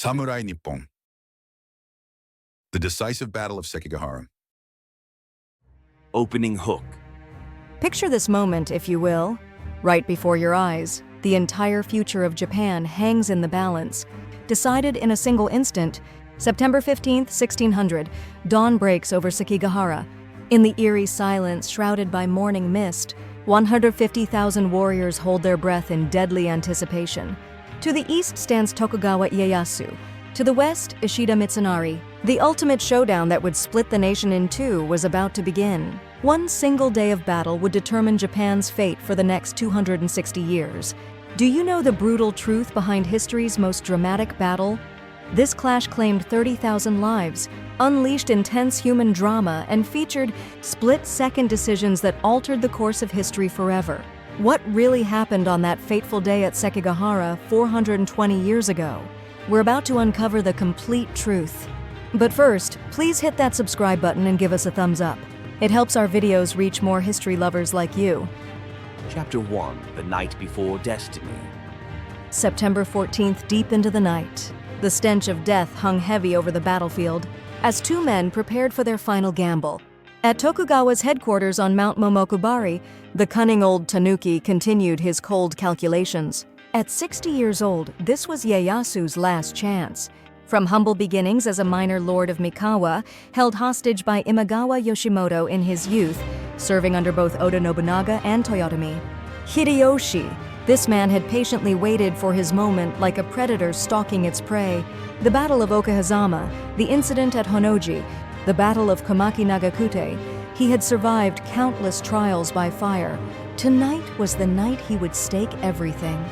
Samurai Nippon. The Decisive Battle of Sekigahara. Opening hook. Picture this moment, if you will. Right before your eyes, the entire future of Japan hangs in the balance. Decided in a single instant, September 15th, 1600, dawn breaks over Sekigahara. In the eerie silence shrouded by morning mist, 150,000 warriors hold their breath in deadly anticipation. To the east stands Tokugawa Ieyasu. To the west, Ishida Mitsunari. The ultimate showdown that would split the nation in two was about to begin. One single day of battle would determine Japan's fate for the next 260 years. Do you know the brutal truth behind history's most dramatic battle? This clash claimed 30,000 lives, unleashed intense human drama, and featured split-second decisions that altered the course of history forever. What really happened on that fateful day at Sekigahara 420 years ago? We're about to uncover the complete truth. But first, please hit that subscribe button and give us a thumbs up. It helps our videos reach more history lovers like you. Chapter 1. The Night Before Destiny. September 14th, deep into the night. The stench of death hung heavy over the battlefield as two men prepared for their final gamble. At Tokugawa's headquarters on Mount Momokubari, the cunning old tanuki continued his cold calculations. At 60 years old, this was Ieyasu's last chance. From humble beginnings as a minor lord of Mikawa, held hostage by Imagawa Yoshimoto in his youth, serving under both Oda Nobunaga and Toyotomi. Hideyoshi, this man had patiently waited for his moment like a predator stalking its prey. The Battle of Okahazama, the incident at Honnoji, the Battle of Komaki Nagakute, he had survived countless trials by fire. Tonight was the night he would stake everything.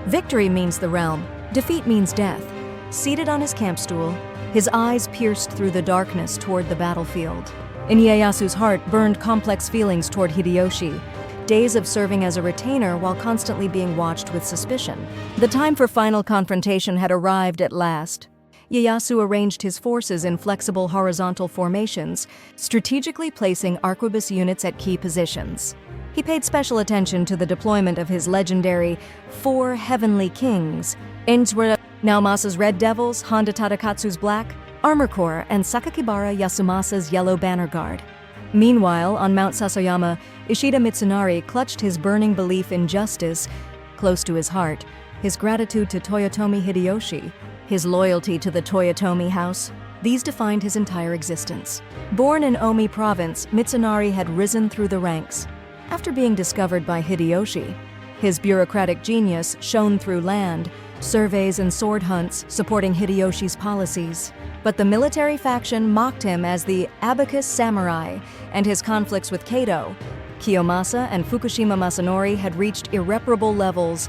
Victory means the realm, defeat means death. Seated on his camp stool, his eyes pierced through the darkness toward the battlefield. In Ieyasu's heart burned complex feelings toward Hideyoshi, days of serving as a retainer while constantly being watched with suspicion. The time for final confrontation had arrived at last. Ieyasu arranged his forces in flexible horizontal formations, strategically placing arquebus units at key positions. He paid special attention to the deployment of his legendary 4 Heavenly Kings, Ainsworth Naomasa's Red Devils, Honda Tadakatsu's Black, Armor Corps, and Sakakibara Yasumasa's Yellow Banner Guard. Meanwhile, on Mount Sasoyama, Ishida Mitsunari clutched his burning belief in justice, close to his heart, his gratitude to Toyotomi Hideyoshi, his loyalty to the Toyotomi house. These defined his entire existence. Born in Omi Province, Mitsunari had risen through the ranks. After being discovered by Hideyoshi, his bureaucratic genius shone through land, surveys and sword hunts supporting Hideyoshi's policies. But the military faction mocked him as the Abacus Samurai, and his conflicts with Kato, Kiyomasa, and Fukushima Masanori had reached irreparable levels.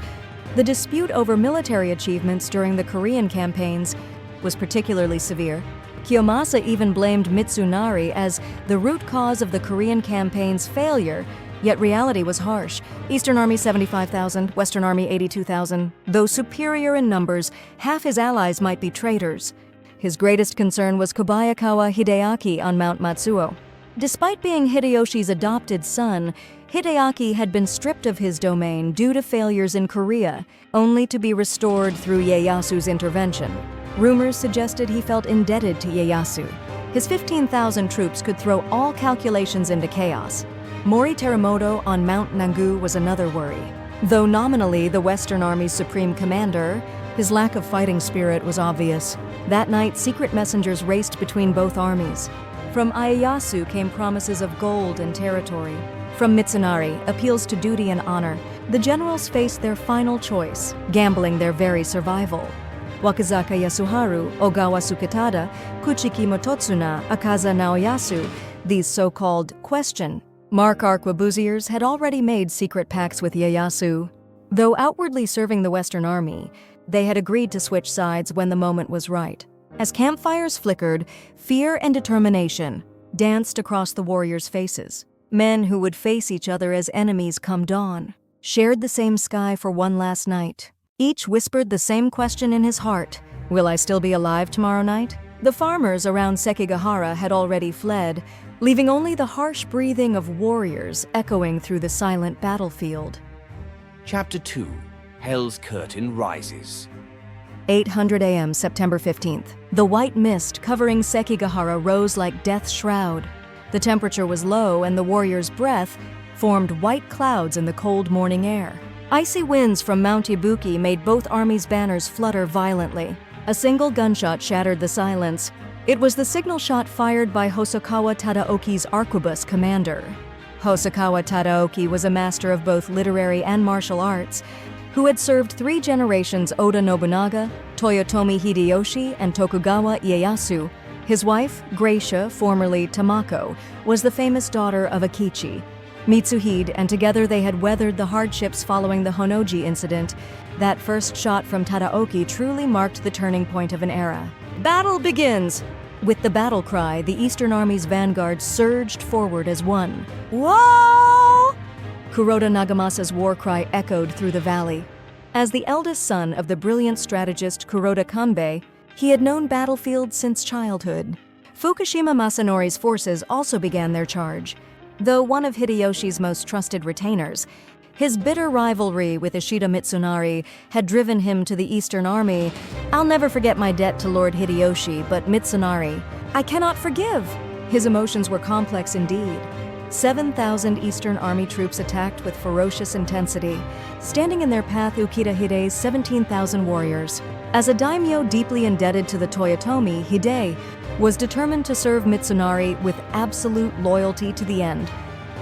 The dispute over military achievements during the Korean campaigns was particularly severe. Kiyomasa even blamed Mitsunari as the root cause of the Korean campaign's failure, yet reality was harsh. Eastern Army 75,000, Western Army 82,000. Though superior in numbers, half his allies might be traitors. His greatest concern was Kobayakawa Hideaki on Mount Matsuo. Despite being Hideyoshi's adopted son, Hideaki had been stripped of his domain due to failures in Korea, only to be restored through Ieyasu's intervention. Rumors suggested he felt indebted to Ieyasu. His 15,000 troops could throw all calculations into chaos. Mori Terremoto on Mount Nangu was another worry. Though nominally the Western Army's supreme commander, his lack of fighting spirit was obvious. That night, secret messengers raced between both armies. From Ieyasu came promises of gold and territory. From Mitsunari, appeals to duty and honor. The generals faced their final choice, gambling their very survival. Wakizaka Yasuharu, Ogawa Suketada, Kuchiki Mototsuna, Akaza Naoyasu, these so-called question mark arquebusiers had already made secret pacts with Ieyasu. Though outwardly serving the Western Army, they had agreed to switch sides when the moment was right. As campfires flickered, fear and determination danced across the warriors' faces. Men who would face each other as enemies come dawn, shared the same sky for one last night. Each whispered the same question in his heart: will I still be alive tomorrow night? The farmers around Sekigahara had already fled, leaving only the harsh breathing of warriors echoing through the silent battlefield. Chapter 2. Hell's Curtain Rises. 800 a.m. September 15th. The white mist covering Sekigahara rose like death's shroud. The temperature was low and the warrior's breath formed white clouds in the cold morning air. Icy winds from Mount Ibuki made both armies' banners flutter violently. A single gunshot shattered the silence. It was the signal shot fired by Hosokawa Tadaoki's arquebus commander. Hosokawa Tadaoki was a master of both literary and martial arts, who had served 3 generations Oda Nobunaga, Toyotomi Hideyoshi, and Tokugawa Ieyasu. His wife, Gracia, formerly Tamako, was the famous daughter of Akechi, Mitsuhide, and together they had weathered the hardships following the Honnoji incident. That first shot from Tadaoki truly marked the turning point of an era. Battle begins! With the battle cry, the Eastern Army's vanguard surged forward as one. Whoa! Kuroda Nagamasa's war cry echoed through the valley. As the eldest son of the brilliant strategist Kuroda Kanbei, he had known battlefields since childhood. Fukushima Masanori's forces also began their charge. Though one of Hideyoshi's most trusted retainers, his bitter rivalry with Ishida Mitsunari had driven him to the Eastern Army. I'll never forget my debt to Lord Hideyoshi, but Mitsunari, I cannot forgive. His emotions were complex indeed. 7,000 Eastern Army troops attacked with ferocious intensity, standing in their path Ukita Hide's 17,000 warriors. As a daimyo deeply indebted to the Toyotomi, Hide was determined to serve Mitsunari with absolute loyalty to the end.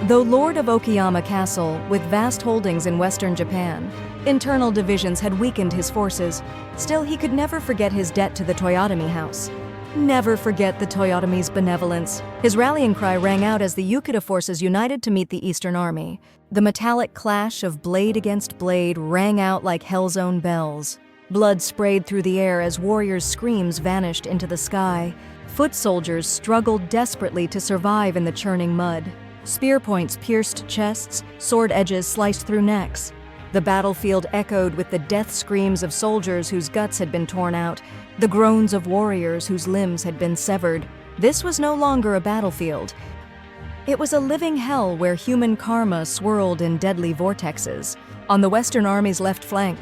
Though Lord of Okayama Castle, with vast holdings in western Japan, internal divisions had weakened his forces. Still, he could never forget his debt to the Toyotomi house. Never forget the Toyotomi's benevolence. His rallying cry rang out as the Ukita forces united to meet the Eastern Army. The metallic clash of blade against blade rang out like Hell's own bells. Blood sprayed through the air as warriors' screams vanished into the sky. Foot soldiers struggled desperately to survive in the churning mud. Spear points pierced chests, sword edges sliced through necks. The battlefield echoed with the death screams of soldiers whose guts had been torn out, the groans of warriors whose limbs had been severed. This was no longer a battlefield. It was a living hell where human karma swirled in deadly vortexes. On the Western Army's left flank,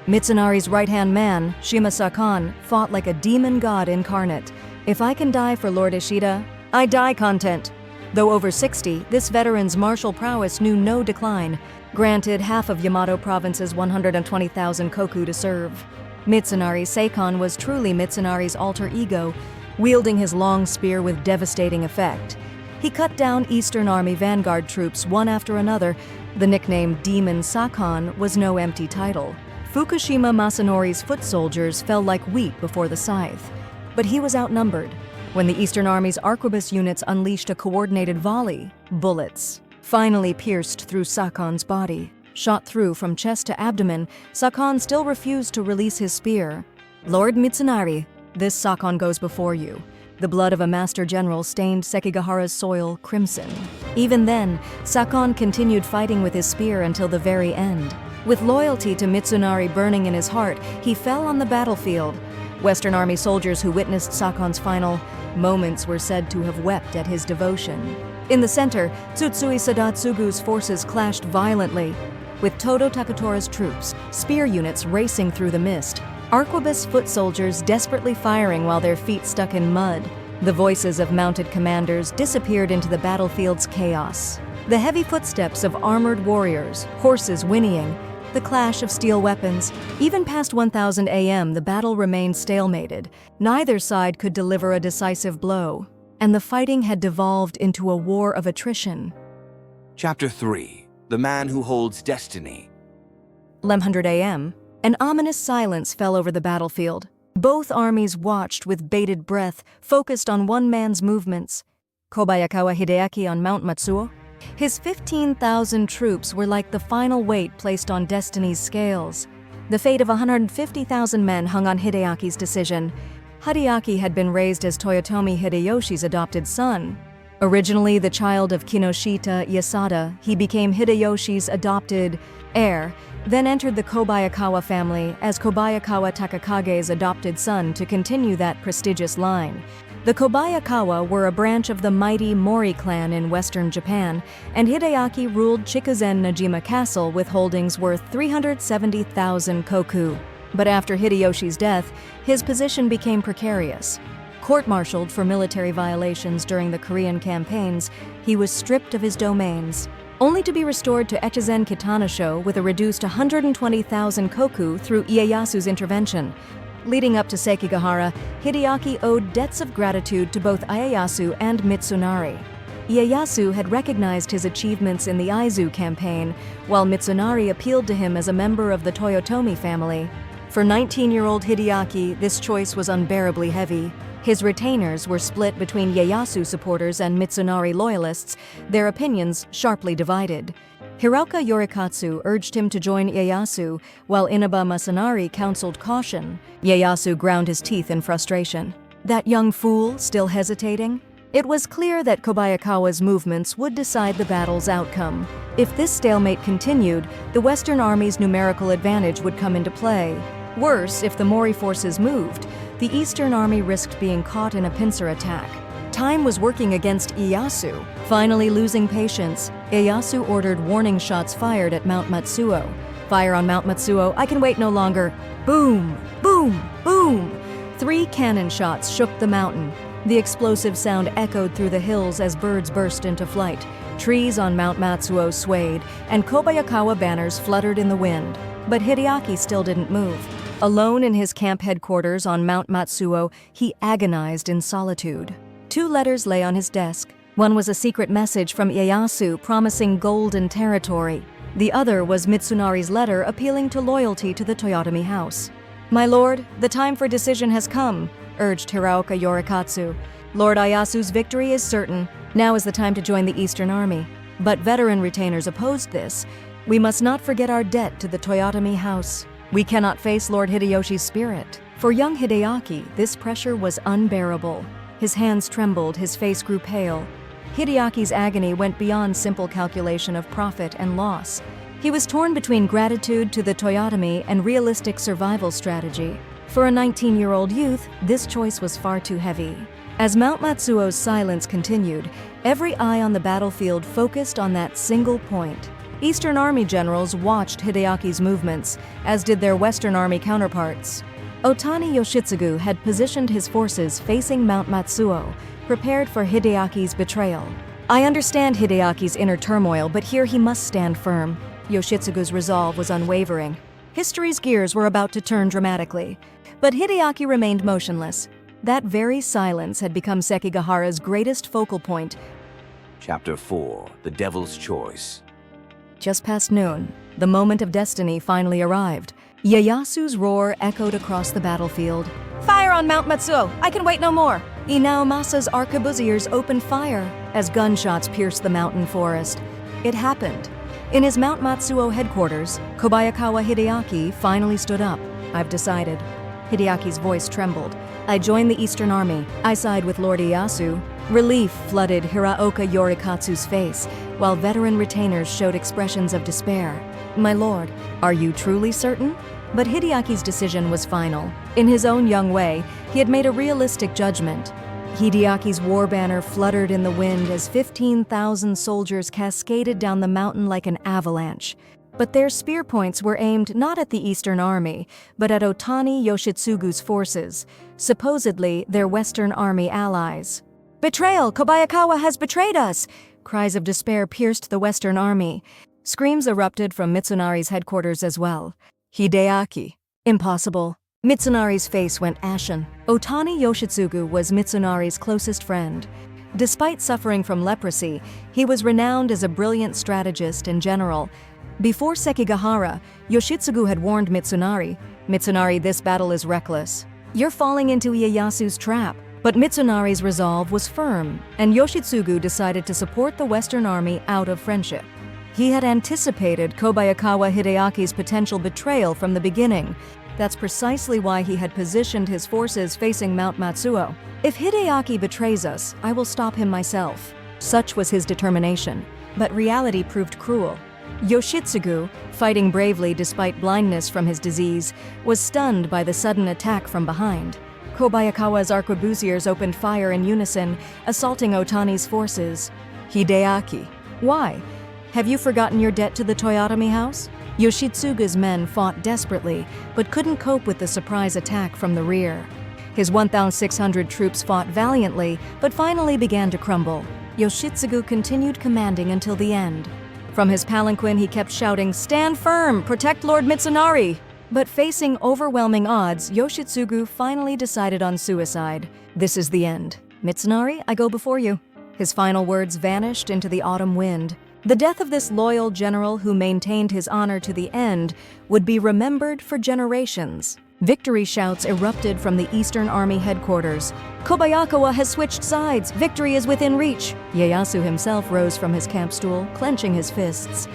Mitsunari's right-hand man, Shima Sakan, fought like a demon god incarnate. If I can die for Lord Ishida, I die content. Though over 60, this veteran's martial prowess knew no decline, granted half of Yamato Province's 120,000 koku to serve. Mitsunari Seikon was truly Mitsunari's alter ego, wielding his long spear with devastating effect. He cut down Eastern Army vanguard troops one after another. The nickname Demon Sakon was no empty title. Fukushima Masanori's foot soldiers fell like wheat before the scythe, but he was outnumbered. When the Eastern Army's arquebus units unleashed a coordinated volley, bullets finally pierced through Sakon's body. Shot through from chest to abdomen, Sakon still refused to release his spear. Lord Mitsunari, this Sakon goes before you. The blood of a master general stained Sekigahara's soil crimson. Even then, Sakon continued fighting with his spear until the very end. With loyalty to Mitsunari burning in his heart, he fell on the battlefield. Western Army soldiers who witnessed Sakon's final moments were said to have wept at his devotion. In the center, Tsutsui Sadatsugu's forces clashed violently, with Todo Takatora's troops, spear units racing through the mist, arquebus foot soldiers desperately firing while their feet stuck in mud. The voices of mounted commanders disappeared into the battlefield's chaos. The heavy footsteps of armored warriors, horses whinnying, the clash of steel weapons. Even past 1000 a.m., the battle remained stalemated. Neither side could deliver a decisive blow, and the fighting had devolved into a war of attrition. Chapter 3. The Man Who Holds Destiny. 1100 a.m., an ominous silence fell over the battlefield. Both armies watched with bated breath, focused on one man's movements. Kobayakawa Hideaki on Mount Matsuo. His 15,000 troops were like the final weight placed on destiny's scales. The fate of 150,000 men hung on Hideaki's decision. Hideaki had been raised as Toyotomi Hideyoshi's adopted son. Originally the child of Kinoshita Yasada, he became Hideyoshi's adopted heir, then entered the Kobayakawa family as Kobayakawa Takakage's adopted son to continue that prestigious line. The Kobayakawa were a branch of the mighty Mori clan in western Japan, and Hideaki ruled Chikuzen Najima Castle with holdings worth 370,000 koku. But after Hideyoshi's death, his position became precarious. Court-martialed for military violations during the Korean campaigns, he was stripped of his domains, only to be restored to Echizen Kitanasho with a reduced 120,000 koku through Ieyasu's intervention. Leading up to Sekigahara, Hideaki owed debts of gratitude to both Ieyasu and Mitsunari. Ieyasu had recognized his achievements in the Aizu campaign, while Mitsunari appealed to him as a member of the Toyotomi family. For 19-year-old Hideaki, this choice was unbearably heavy. His retainers were split between Ieyasu supporters and Mitsunari loyalists, their opinions sharply divided. Hiroka Yorikatsu urged him to join Ieyasu, while Inaba Masanari counseled caution. Ieyasu ground his teeth in frustration. That young fool still hesitating? It was clear that Kobayakawa's movements would decide the battle's outcome. If this stalemate continued, the Western Army's numerical advantage would come into play. Worse, if the Mori forces moved, the Eastern Army risked being caught in a pincer attack. Time was working against Ieyasu. Finally losing patience, Ieyasu ordered warning shots fired at Mount Matsuo. Fire on Mount Matsuo, I can wait no longer. Boom! Boom! Boom! 3 cannon shots shook the mountain. The explosive sound echoed through the hills as birds burst into flight. Trees on Mount Matsuo swayed, and Kobayakawa banners fluttered in the wind. But Hideaki still didn't move. Alone in his camp headquarters on Mount Matsuo, he agonized in solitude. 2 letters lay on his desk. One was a secret message from Ieyasu promising golden territory. The other was Mitsunari's letter appealing to loyalty to the Toyotomi house. "My lord, the time for decision has come," urged Hiroka Yorikatsu. "Lord Ieyasu's victory is certain. Now is the time to join the Eastern Army." But veteran retainers opposed this. "We must not forget our debt to the Toyotomi house. We cannot face Lord Hideyoshi's spirit." For young Hideaki, this pressure was unbearable. His hands trembled, his face grew pale. Hideaki's agony went beyond simple calculation of profit and loss. He was torn between gratitude to the Toyotomi and realistic survival strategy. For a 19-year-old youth, this choice was far too heavy. As Mount Matsuo's silence continued, every eye on the battlefield focused on that single point. Eastern Army generals watched Hideaki's movements, as did their Western Army counterparts. Otani Yoshitsugu had positioned his forces facing Mount Matsuo, prepared for Hideaki's betrayal. "I understand Hideaki's inner turmoil, but here he must stand firm." Yoshitsugu's resolve was unwavering. History's gears were about to turn dramatically. But Hideaki remained motionless. That very silence had become Sekigahara's greatest focal point. Chapter 4, The Devil's Choice. Just past noon, the moment of destiny finally arrived. Ieyasu's roar echoed across the battlefield. "Fire on Mount Matsuo! I can wait no more!" Inaomasa's arquebusiers opened fire as gunshots pierced the mountain forest. It happened. In his Mount Matsuo headquarters, Kobayakawa Hideaki finally stood up. "I've decided." Hideaki's voice trembled. "I joined the Eastern Army. I side with Lord Ieyasu." Relief flooded Hiraoka Yorikatsu's face, while veteran retainers showed expressions of despair. "My lord, are you truly certain?" But Hideaki's decision was final. In his own young way, he had made a realistic judgment. Hideaki's war banner fluttered in the wind as 15,000 soldiers cascaded down the mountain like an avalanche. But their spear points were aimed not at the Eastern Army, but at Otani Yoshitsugu's forces, supposedly their Western Army allies. "Betrayal! Kobayakawa has betrayed us!" Cries of despair pierced the Western Army. Screams erupted from Mitsunari's headquarters as well. "Hideaki! Impossible!" Mitsunari's face went ashen. Otani Yoshitsugu was Mitsunari's closest friend. Despite suffering from leprosy, he was renowned as a brilliant strategist and general. Before Sekigahara, Yoshitsugu had warned Mitsunari, "Mitsunari, this battle is reckless. You're falling into Ieyasu's trap." But Mitsunari's resolve was firm, and Yoshitsugu decided to support the Western Army out of friendship. He had anticipated Kobayakawa Hideaki's potential betrayal from the beginning. That's precisely why he had positioned his forces facing Mount Matsuo. "If Hideaki betrays us, I will stop him myself." Such was his determination. But reality proved cruel. Yoshitsugu, fighting bravely despite blindness from his disease, was stunned by the sudden attack from behind. Kobayakawa's arquebusiers opened fire in unison, assaulting Otani's forces. "Hideaki, why? Have you forgotten your debt to the Toyotomi house?" Yoshitsugu's men fought desperately, but couldn't cope with the surprise attack from the rear. His 1,600 troops fought valiantly, but finally began to crumble. Yoshitsugu continued commanding until the end. From his palanquin, he kept shouting, "Stand firm! Protect Lord Mitsunari!" But facing overwhelming odds, Yoshitsugu finally decided on suicide. "This is the end. Mitsunari, I go before you." His final words vanished into the autumn wind. The death of this loyal general who maintained his honor to the end would be remembered for generations. Victory shouts erupted from the Eastern Army headquarters. "Kobayakawa has switched sides! Victory is within reach!" Ieyasu himself rose from his camp stool, clenching his fists.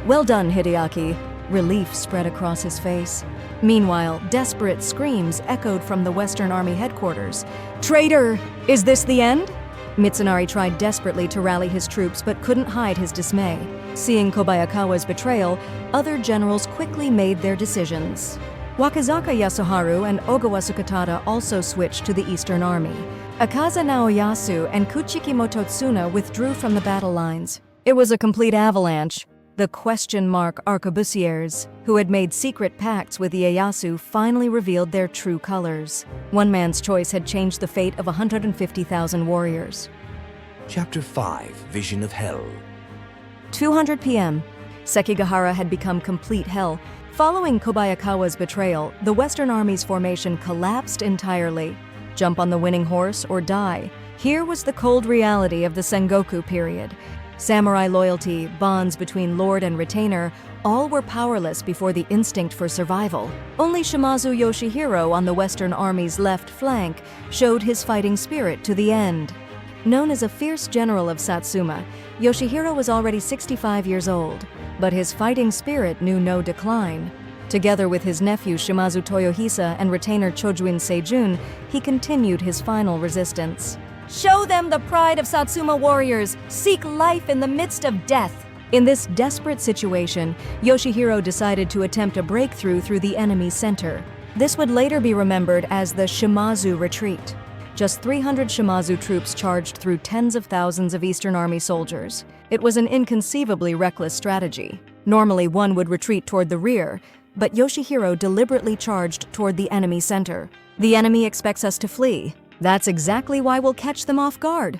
"Well done, Hideaki." Relief spread across his face. Meanwhile, desperate screams echoed from the Western Army headquarters. "Traitor! Is this the end?" Mitsunari tried desperately to rally his troops but couldn't hide his dismay. Seeing Kobayakawa's betrayal, other generals quickly made their decisions. Wakizaka Yasuharu and Ogawa Suketada also switched to the Eastern Army. Akaza Naoyasu and Kuchiki Mototsuna withdrew from the battle lines. It was a complete avalanche. The question mark arquebusiers, who had made secret pacts with Ieyasu, finally revealed their true colors. One man's choice had changed the fate of 150,000 warriors. Chapter 5, Vision of Hell. 200 p.m. Sekigahara had become complete hell. Following Kobayakawa's betrayal, the Western Army's formation collapsed entirely. Jump on the winning horse or die. Here was the cold reality of the Sengoku period. Samurai loyalty, bonds between lord and retainer, all were powerless before the instinct for survival. Only Shimazu Yoshihiro on the Western Army's left flank showed his fighting spirit to the end. Known as a fierce general of Satsuma, Yoshihiro was already 65 years old, but his fighting spirit knew no decline. Together with his nephew Shimazu Toyohisa and retainer Chojuin Seijun, he continued his final resistance. "Show them the pride of Satsuma warriors! Seek life in the midst of death!" In this desperate situation, Yoshihiro decided to attempt a breakthrough through the enemy's center. This would later be remembered as the Shimazu Retreat. Just 300 Shimazu troops charged through tens of thousands of Eastern Army soldiers. It was an inconceivably reckless strategy. Normally, one would retreat toward the rear, but Yoshihiro deliberately charged toward the enemy center. "The enemy expects us to flee. That's exactly why we'll catch them off guard."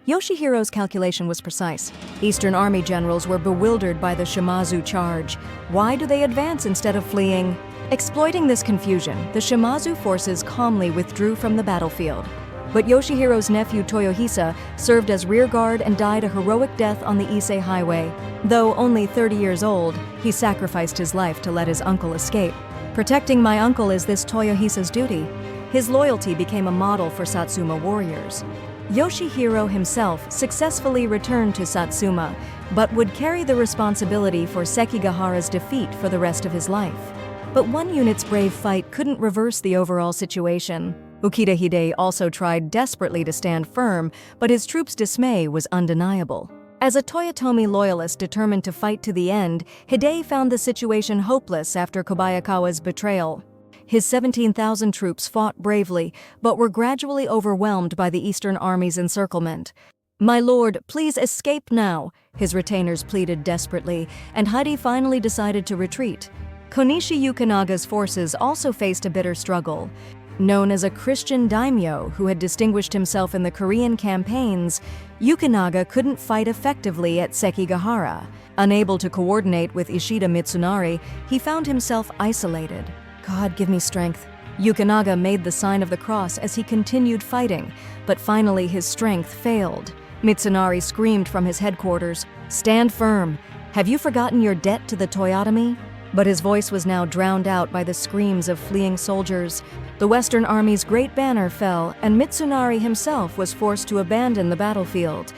Yoshihiro's calculation was precise. Eastern Army generals were bewildered by the Shimazu charge. Why do they advance instead of fleeing? Exploiting this confusion, the Shimazu forces calmly withdrew from the battlefield. But Yoshihiro's nephew Toyohisa served as rearguard and died a heroic death on the Ise Highway. Though only 30 years old, he sacrificed his life to let his uncle escape. Protecting my uncle is this Toyohisa's duty. His loyalty became a model for Satsuma warriors. Yoshihiro himself successfully returned to Satsuma, but would carry the responsibility for Sekigahara's defeat for the rest of his life. But one unit's brave fight couldn't reverse the overall situation. Ukita Hide also tried desperately to stand firm, but his troops' dismay was undeniable. As a Toyotomi loyalist determined to fight to the end, Hide found the situation hopeless after Kobayakawa's betrayal. His 17,000 troops fought bravely, but were gradually overwhelmed by the Eastern Army's encirclement. "My lord, please escape now," his retainers pleaded desperately, and Hide finally decided to retreat. Konishi Yukinaga's forces also faced a bitter struggle. Known as a Christian daimyo who had distinguished himself in the Korean campaigns, Yukinaga couldn't fight effectively at Sekigahara. Unable to coordinate with Ishida Mitsunari, he found himself isolated. "God, give me strength." Yukinaga made the sign of the cross as he continued fighting, but finally his strength failed. Mitsunari screamed from his headquarters, "Stand firm! Have you forgotten your debt to the Toyotomi?" But his voice was now drowned out by the screams of fleeing soldiers. The Western Army's great banner fell, and Mitsunari himself was forced to abandon the battlefield.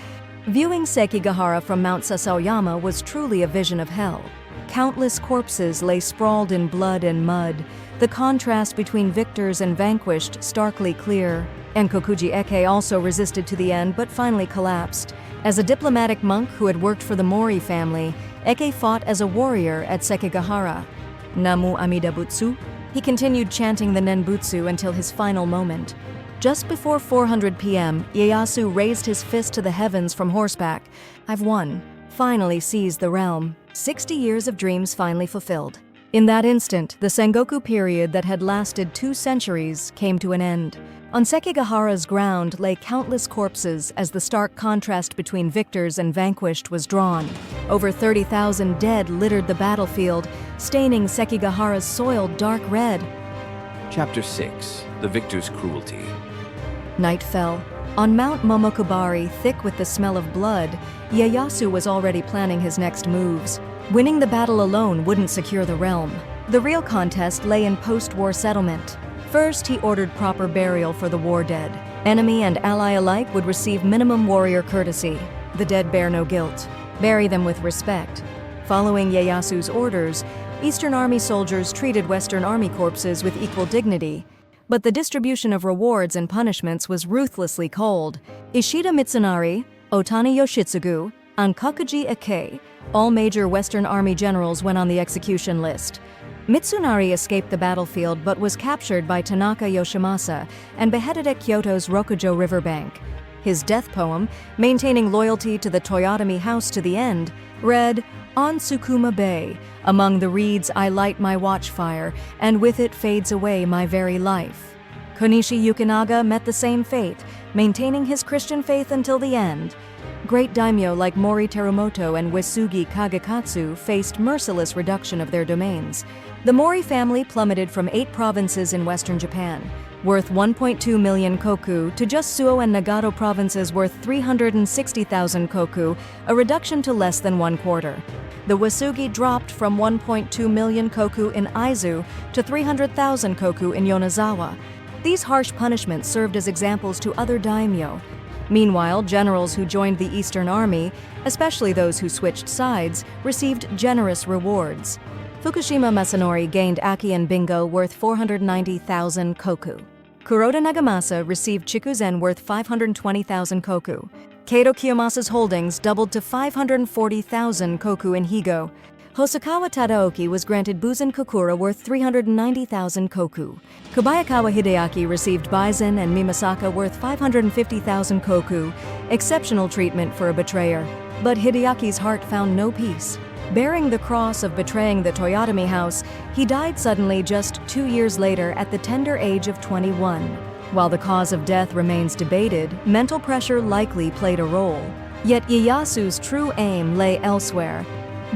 Viewing Sekigahara from Mount Sasaoyama was truly a vision of hell. Countless corpses lay sprawled in blood and mud, the contrast between victors and vanquished starkly clear. Enkokuji Eke also resisted to the end but finally collapsed. As a diplomatic monk who had worked for the Mori family, Eke fought as a warrior at Sekigahara. Namu Amida Butsu. He continued chanting the Nenbutsu until his final moment. Just before 400 p.m., Ieyasu raised his fist to the heavens from horseback. "I've won. Finally seized the realm." 60 years of dreams finally fulfilled. In that instant, the Sengoku period that had lasted 2 centuries came to an end. On Sekigahara's ground lay countless corpses as the stark contrast between victors and vanquished was drawn. Over 30,000 dead littered the battlefield, staining Sekigahara's soil dark red. Chapter 6. The Victor's Cruelty. Night fell. On Mount Momokubari, thick with the smell of blood, Ieyasu was already planning his next moves. Winning the battle alone wouldn't secure the realm. The real contest lay in post-war settlement. First, he ordered proper burial for the war dead. Enemy and ally alike would receive minimum warrior courtesy. The dead bear no guilt. Bury them with respect. Following Ieyasu's orders, Eastern Army soldiers treated Western Army corpses with equal dignity. But the distribution of rewards and punishments was ruthlessly cold. Ishida Mitsunari, Otani Yoshitsugu, and Kakuji Ike, all major Western Army generals, went on the execution list. Mitsunari escaped the battlefield but was captured by Tanaka Yoshimasa and beheaded at Kyoto's Rokujo riverbank. His death poem, maintaining loyalty to the Toyotomi house to the end, read, "On Tsukuma Bay, among the reeds I light my watchfire, and with it fades away my very life." Konishi Yukinaga met the same fate, maintaining his Christian faith until the end. Great daimyo like Mori Terumoto and Uesugi Kagekatsu faced merciless reduction of their domains. The Mori family plummeted from 8 provinces in western Japan, worth 1.2 million koku, to just Suo and Nagato provinces worth 360,000 koku, a reduction to less than 1/4. The Uesugi dropped from 1.2 million koku in Aizu to 300,000 koku in Yonezawa. These harsh punishments served as examples to other daimyo. Meanwhile, generals who joined the Eastern Army, especially those who switched sides, received generous rewards. Fukushima Masanori gained Aki and Bingo worth 490,000 koku. Kuroda Nagamasa received Chikuzen worth 520,000 koku. Kato Kiyomasa's holdings doubled to 540,000 koku in Higo. Hosokawa Tadaoki was granted Buzen Kokura worth 390,000 koku. Kobayakawa Hideaki received Baizen and Mimasaka worth 550,000 koku, exceptional treatment for a betrayer. But Hideaki's heart found no peace. Bearing the cross of betraying the Toyotomi house, he died suddenly just 2 years later at the tender age of 21. While the cause of death remains debated, mental pressure likely played a role. Yet Ieyasu's true aim lay elsewhere.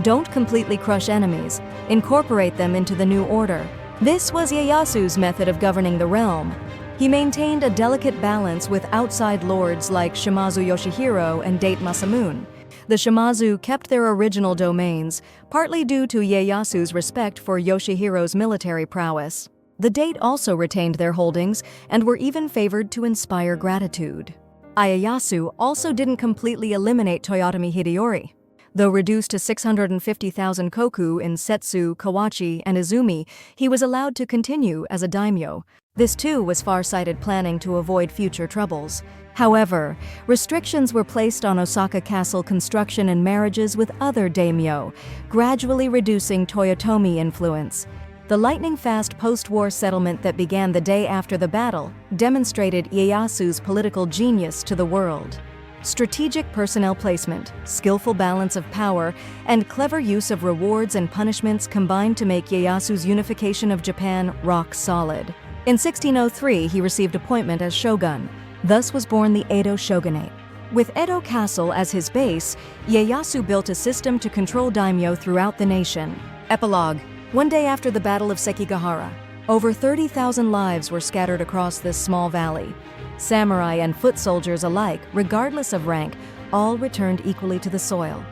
Don't completely crush enemies, incorporate them into the new order. This was Ieyasu's method of governing the realm. He maintained a delicate balance with outside lords like Shimazu Yoshihiro and Date Masamune. The Shimazu kept their original domains, partly due to Ieyasu's respect for Yoshihiro's military prowess. The Date also retained their holdings and were even favored to inspire gratitude. Ieyasu also didn't completely eliminate Toyotomi Hideyori. Though reduced to 650,000 koku in Setsu, Kawachi, and Izumi, he was allowed to continue as a daimyo. This too was far-sighted planning to avoid future troubles. However, restrictions were placed on Osaka Castle construction and marriages with other daimyo, gradually reducing Toyotomi influence. The lightning-fast post-war settlement that began the day after the battle demonstrated Ieyasu's political genius to the world. Strategic personnel placement, skillful balance of power, and clever use of rewards and punishments combined to make Ieyasu's unification of Japan rock solid. In 1603, he received appointment as shogun. Thus was born the Edo Shogunate. With Edo Castle as his base, Ieyasu built a system to control daimyo throughout the nation. Epilogue. One day after the Battle of Sekigahara, over 30,000 lives were scattered across this small valley. Samurai and foot soldiers alike, regardless of rank, all returned equally to the soil.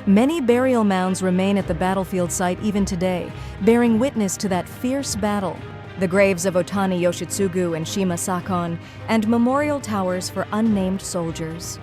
Many burial mounds remain at the battlefield site even today, bearing witness to that fierce battle. The graves of Otani Yoshitsugu and Shima Sakon, and memorial towers for unnamed soldiers.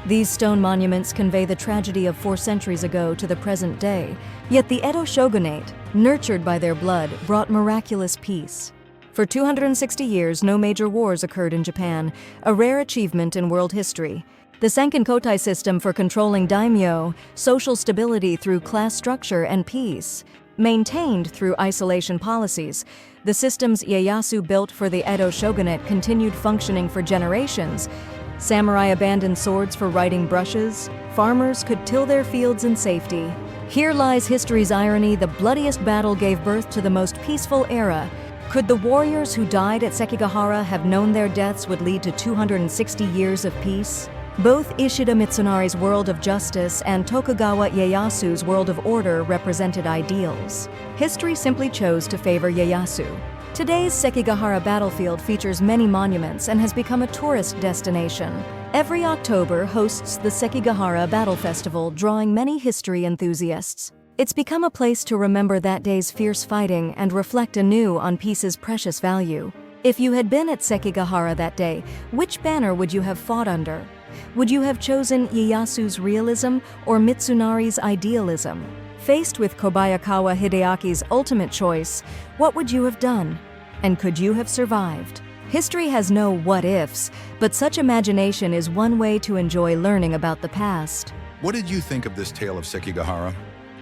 These stone monuments convey the tragedy of 4 centuries ago to the present day, yet the Edo Shogunate, nurtured by their blood, brought miraculous peace. For 260 years, no major wars occurred in Japan, a rare achievement in world history. The Senkin-Kotai system for controlling daimyo, social stability through class structure and peace, maintained through isolation policies. The systems Ieyasu built for the Edo Shogunate continued functioning for generations. Samurai abandoned swords for riding brushes. Farmers could till their fields in safety. Here lies history's irony. The bloodiest battle gave birth to the most peaceful era. Could the warriors who died at Sekigahara have known their deaths would lead to 260 years of peace? Both Ishida Mitsunari's world of justice and Tokugawa Ieyasu's world of order represented ideals. History simply chose to favor Ieyasu. Today's Sekigahara battlefield features many monuments and has become a tourist destination. Every October hosts the Sekigahara Battle Festival, drawing many history enthusiasts. It's become a place to remember that day's fierce fighting and reflect anew on peace's precious value. If you had been at Sekigahara that day, which banner would you have fought under? Would you have chosen Ieyasu's realism or Mitsunari's idealism? Faced with Kobayakawa Hideaki's ultimate choice, what would you have done? And could you have survived? History has no what-ifs, but such imagination is one way to enjoy learning about the past. What did you think of this tale of Sekigahara?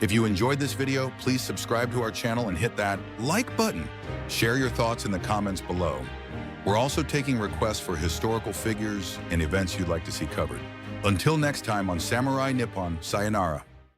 If you enjoyed this video, please subscribe to our channel and hit that like button. Share your thoughts in the comments below. We're also taking requests for historical figures and events you'd like to see covered. Until next time on Samurai Nippon, sayonara.